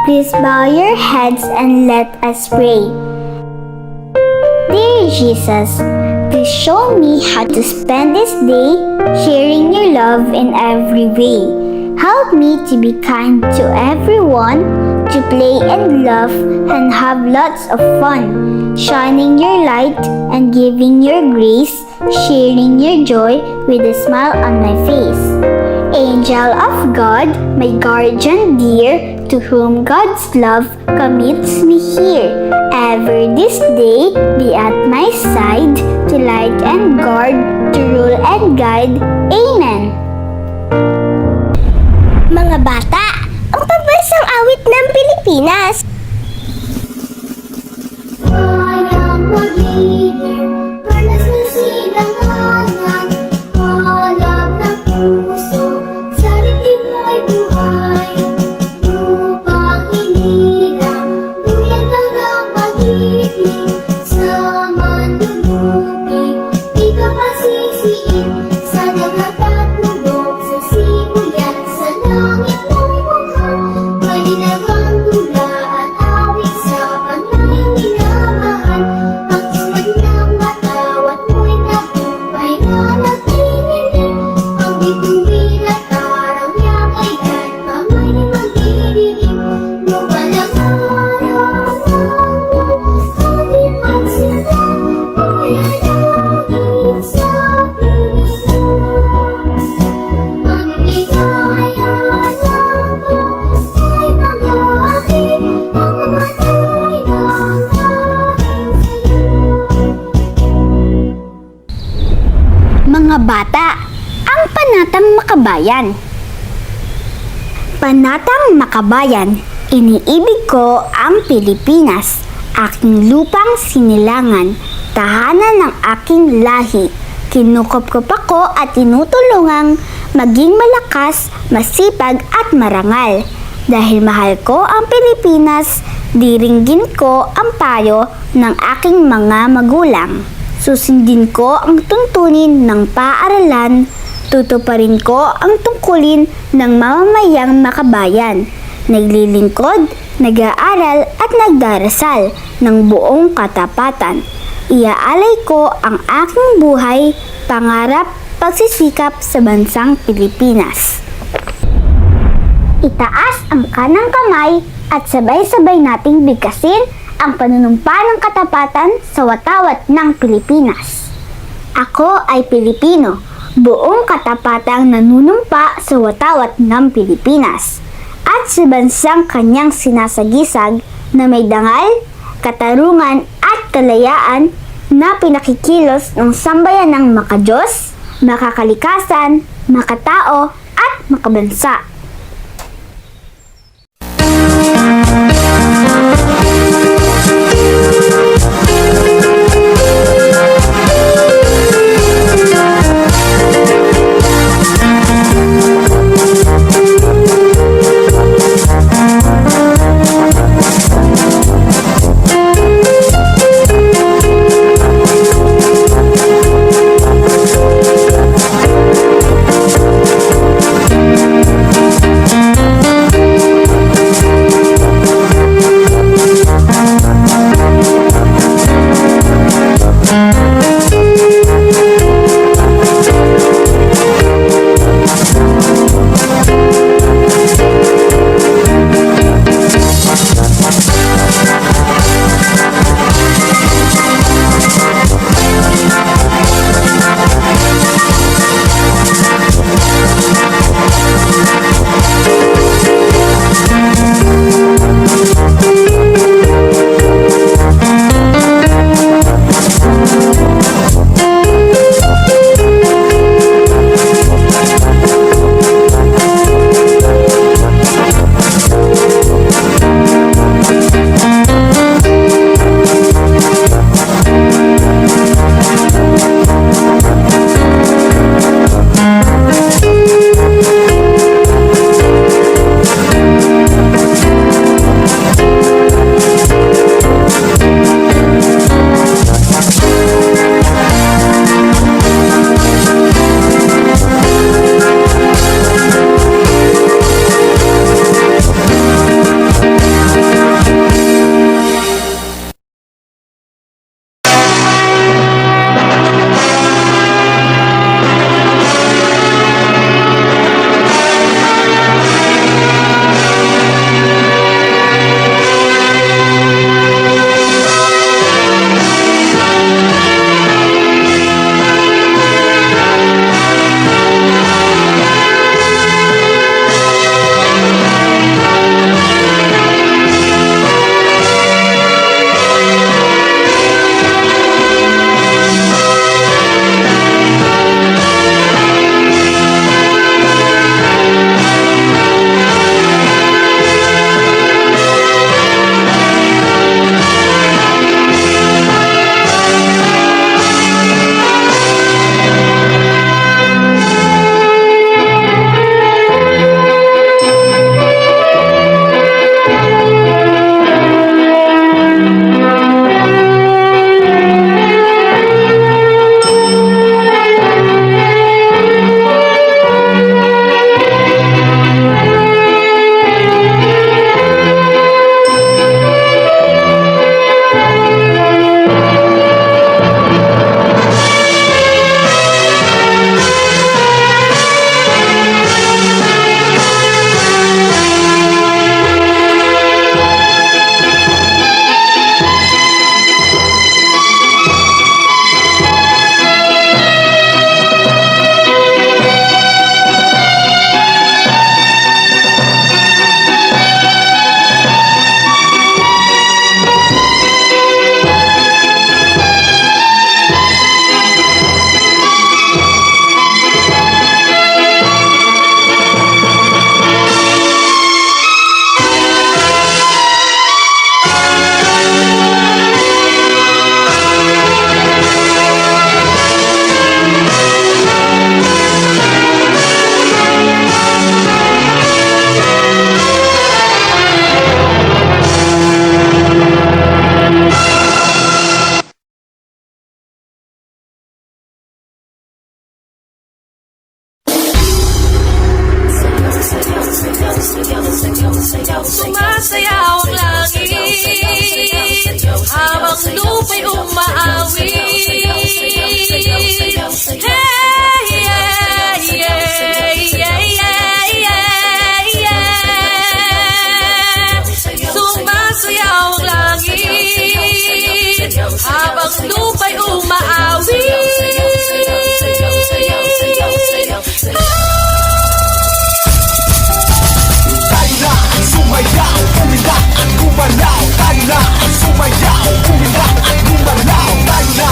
Please bow your heads and let us pray. Dear Jesus, please show me how to spend this day sharing your love in every way. Help me to be kind to everyone, to play and laugh and have lots of fun, shining your light and giving your grace, sharing your joy with a smile on my face. Angel of God, my guardian dear, to whom God's love commits me here. Ever this day, be at my side, to light and guard, to rule and guide. Amen. Mga bata, ang pambansang awit ng Pilipinas. Walang pag-ibig, perlas na silanganan, halap ng puso, sa dibdib mo'y buhay. Upang inilang, duyan lang ang pag-ibig, sa mandulupig, di ka masisiin, sa dagat at lubog, sa sibuyan, sa langit mong mukha, malinagang tula at awit sa panay minamahal. Pagsunod ng matawat mo'y nakumpay na nagtinilig, ang bituin at araw niya kay God, pamay magdidilim. Lumalang araw ng ating pagsila, ilalangin sa Pilipinas. Ang ligaya lang po ay mag-aakit, ang mamatay ng aking sayo. Mga bata, ang Panatang Makabayan. Panatang Makabayan, iniibig ko ang Pilipinas, aking lupang sinilangan, tahanan ng aking lahi. Kinukop-kop ako at tinutulungang maging malakas, masipag at marangal. Dahil mahal ko ang Pilipinas, diringgin ko ang payo ng aking mga magulang. Susundin ko ang tuntunin ng paaralan, tutuparin ko ang tungkulin ng mamamayang makabayan. Naglilingkod, nag-aaral at nagdarasal ng buong katapatan. Iaalay ko ang aking buhay, pangarap, pagsisikap sa bansang Pilipinas. Itaas ang kanang kamay at sabay-sabay nating bigkasin ang panunumpa ng katapatan sa watawat ng Pilipinas. Ako ay Pilipino, buong katapatang nanunumpa sa watawat ng Pilipinas at sa bansang kanyang sinasagisag na may dangal, katarungan at kalayaan na pinakikilos ng sambayan ng makadiyos, makakalikasan, makatao at makabansa. Sumasayaw ang langit habang lupa'y umaawit. Hey, yeah, yeah, yeah, yeah, yeah, yeah. Sumasayaw ang langit habang lupa'y umaawit. Tayo na ang sumayaw, kumita at gumalaw. Tayo na ang sumayaw, kumita at gumalaw. Tayo na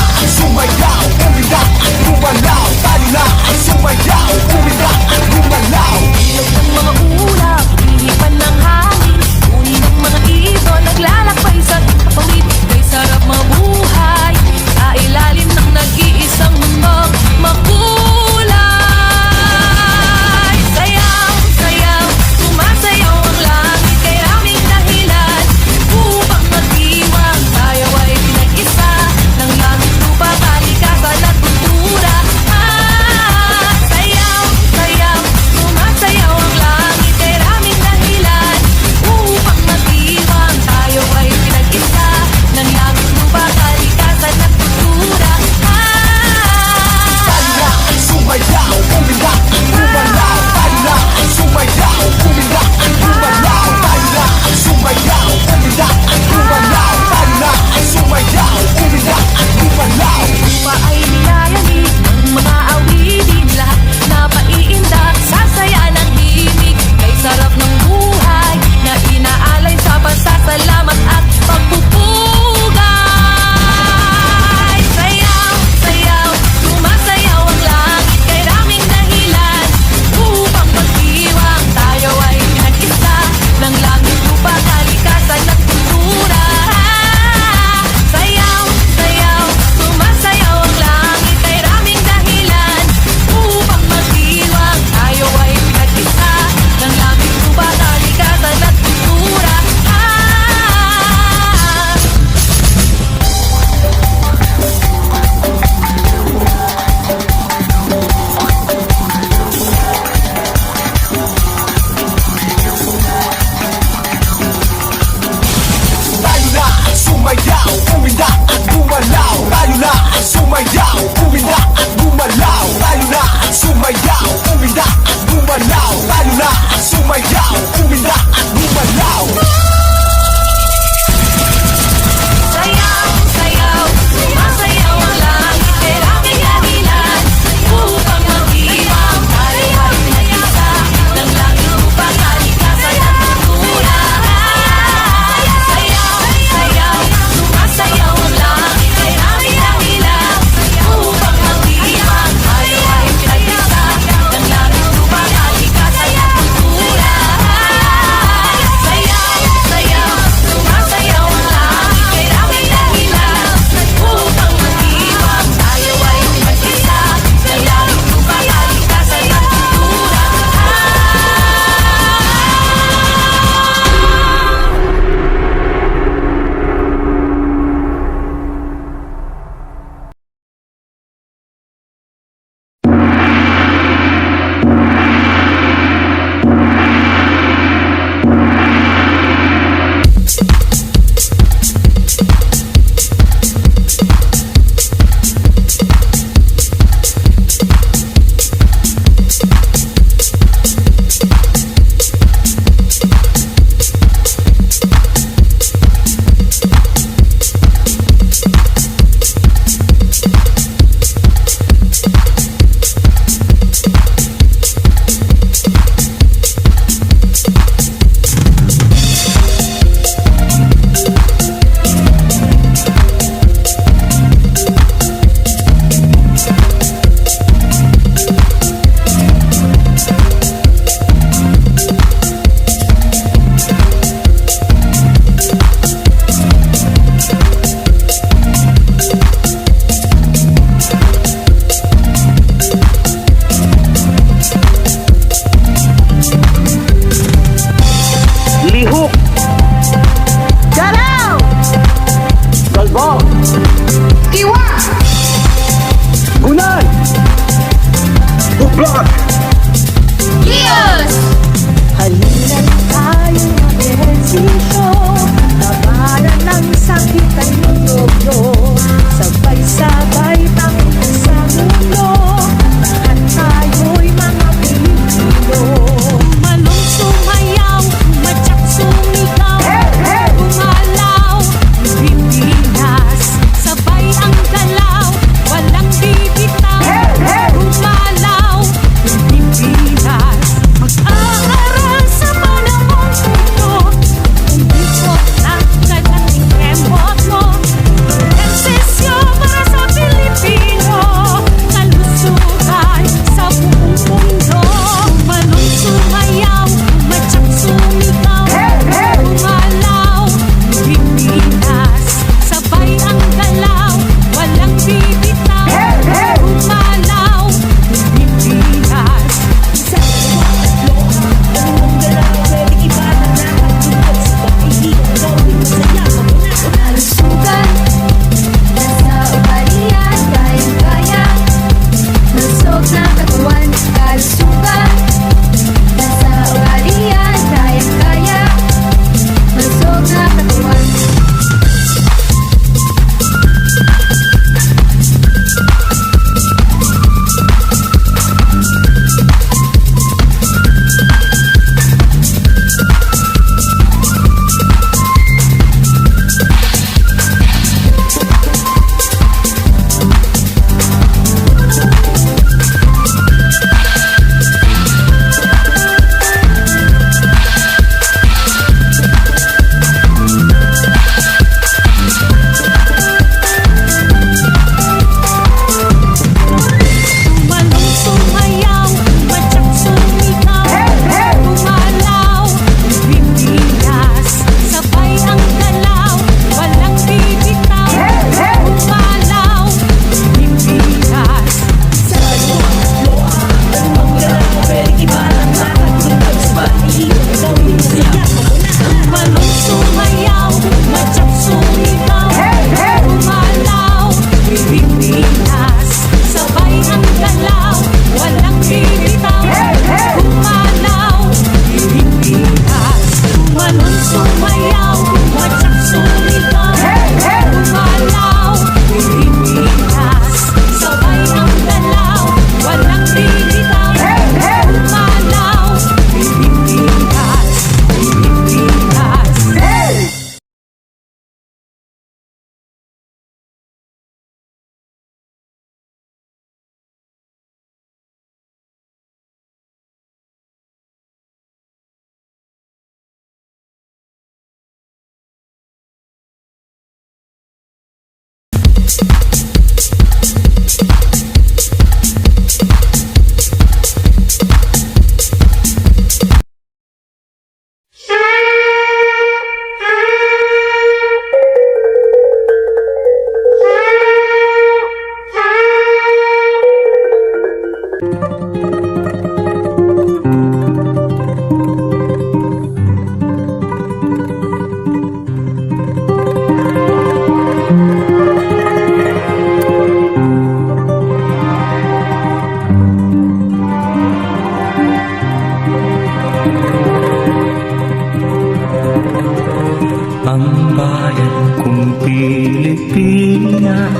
Ang bayan kong Pilipinas,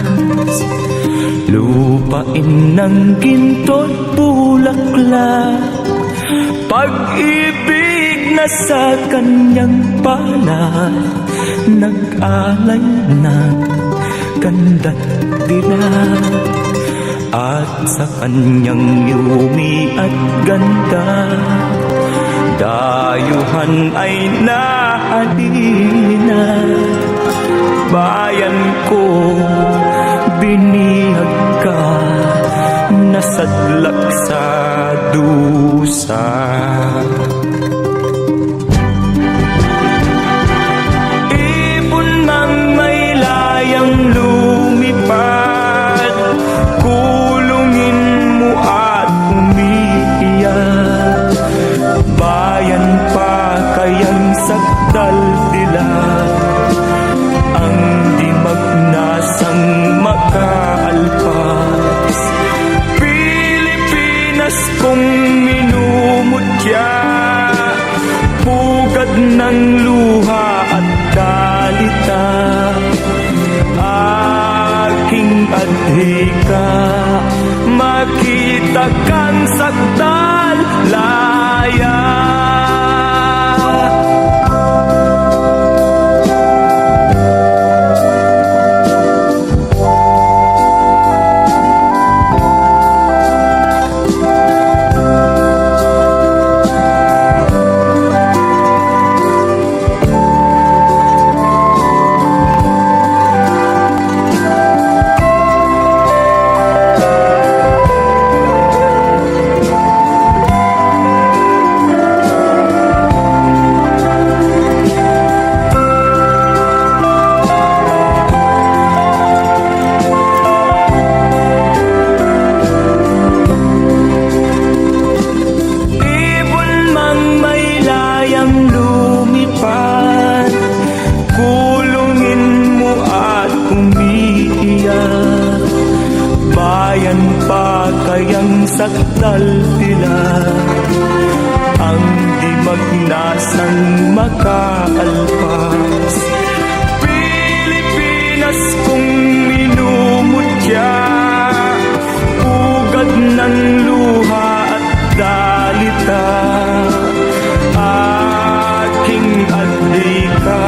lupain ng ginto't bulaklak, pag-ibig na sa kanyang palad, nag-alay ng ganda't dilag. At sa kanyang yumi at ganda, dayuhan ay nahalina. Bayan ko, binihag ka, nasadlak sa dusa. Ibon mang may layang lumipad, kulungin mo at umiiyak. Bayan pa kayang sakdal dilag, ang di magnasang makaalpas. Pilipinas kong minumutya, pugad ng luha at kalita. Aking adhika, makita kang sakdal laya. Bayan pa kayang sakdal dilag, ang di magnasang makaalpas. Pilipinas kong minumutya, pugad ng luha at dalita. Aking adhika,